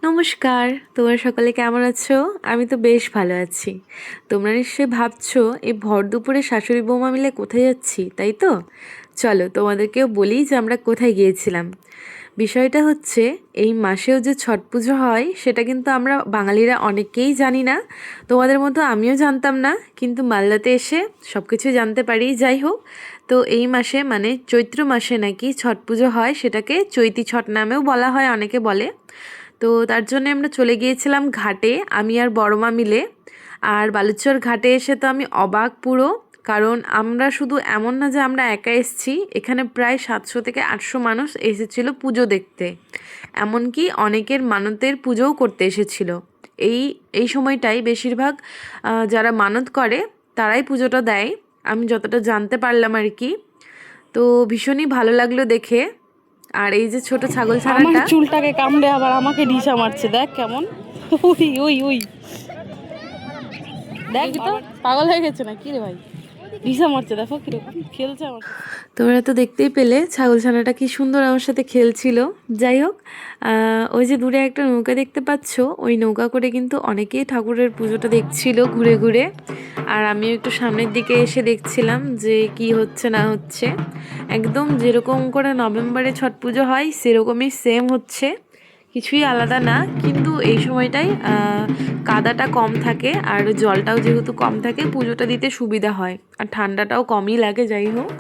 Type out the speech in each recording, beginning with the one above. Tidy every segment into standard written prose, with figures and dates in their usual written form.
নমস্কার, তোমরা সকলে কেমন আছো? আমি তো বেশ ভালো আছি। তোমরা নিশ্চয়ই ভাবছো এই ভর দুপুরে শাশুড়ি বৌমা মিলে কোথায় যাচ্ছি, তাই তো? চলো তোমাদেরকেও বলি যে আমরা কোথায় গিয়েছিলাম। বিষয়টা হচ্ছে এই মাসেও যে ছট পুজো হয় সেটা কিন্তু আমরা বাঙালিরা অনেকেই জানি না। তোমাদের মতো আমিও জানতাম না, কিন্তু মালদাতে এসে সব কিছু জানতে পারি। যাই হোক, তো এই মাসে মানে চৈত্র মাসে নাকি ছট পুজো হয়, সেটাকে চৈতি ছট নামেও বলা হয়, অনেকে বলে। তো তার জন্য আমরা চলে গিয়েছিলাম ঘাটে, আমি আর বড় মা মিলে। আর বালুচর ঘাটে এসে তো আমি অবাক পুরো, কারণ আমরা শুধু এমন না যে আমরা একা এসেছি, এখানে প্রায় 700 থেকে 800 মানুষ এসেছিল পুজো দেখতে। এমনকি অনেকের মানতের পুজোও করতে এসেছিল। এই এই সময়টাই বেশিরভাগ যারা মানত করে তারাই পুজোটা দেয়, আমি যতটা জানতে পারলাম আর কি। তো ভীষণই ভালো লাগলো দেখে। আর এই যে ছোট ছাগল আমার ছানাটা, চুলটাকে কামড়ে আবার আমাকে ঢিসা মারছে, দেখ কেমন। ওই ওই ওই দেখ তো, পাগল হয়ে গেছে না কি রে ভাই? ঢিসা মারছে, দেখো কিরকম খেলছে আমার সাথে। তোমরা তো দেখতেই পেলে ছাগল ছানাটা কি সুন্দর আমার সাথে খেলছিল। যাই হোক, ওই যে দূরে একটা নৌকা দেখতে পাচ্ছ, ওই নৌকা করে কিন্তু অনেকেই ঠাকুরের পুজোটা দেখছিল ঘুরে ঘুরে। আর আমিও একটু সামনের দিকে এসে দেখছিলাম যে কি হচ্ছে না হচ্ছে। একদম যেরকম করে নভেম্বরে ছট পুজো হয় সেরকমই সেম হচ্ছে, কিছুই আলাদা না। কিন্তু এই সময়টাই কাদাটা কম থাকে আর জলটাও যেহেতু কম থাকে পুজোটা দিতে সুবিধা হয়, আর ঠান্ডাটাও কমই লাগে। যাই হোক,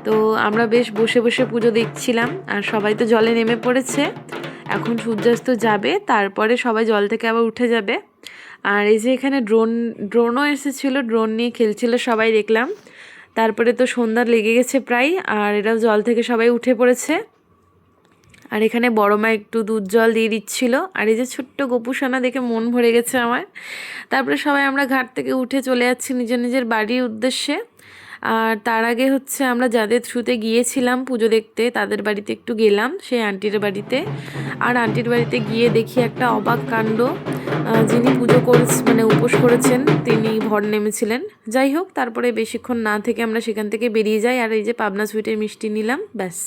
তো আমরা বেশ বসে বসে পুজো দেখছিলাম, আর সবাই তো জলে নেমে পড়েছে। এখন সূর্যাস্ত যাবে, তারপরে সবাই জল থেকে আবার উঠে যাবে। আর এই যে এখানে ড্রোনও এসেছিলো, ড্রোন নিয়ে খেলছিল সবাই দেখলাম। তারপরে তো সন্ধ্যা লেগে গেছে প্রায়, আর এরাও জল থেকে সবাই উঠে পড়েছে। আর এখানে বড় মা একটু দুধ জল দিয়ে দিচ্ছিল। আর এই যে ছোট্ট গোপুসোনা দেখে মন ভরে গেছে আমার। তারপরে সবাই আমরা ঘাট থেকে উঠে চলে যাচ্ছি নিজের নিজের বাড়ির উদ্দেশ্যে। আর তার আগে হচ্ছে আমরা যাদের থ্রুতে গিয়েছিলাম পুজো দেখতে তাদের বাড়িতে একটু গেলাম, সেই আন্টির বাড়িতে। আর আন্টির বাড়িতে গিয়ে দেখি একটা অবাক কাণ্ড। যিনি পুজো মানে উপোস করেছেন তিনি ভর নেমেছিলেন। যাই হোক, তারপরে বেশিক্ষণ না থেকে আমরা সেখান থেকে বেরিয়ে যাই। আর এই যে পাবনা সুইটের মিষ্টি নিলাম, ব্যাস।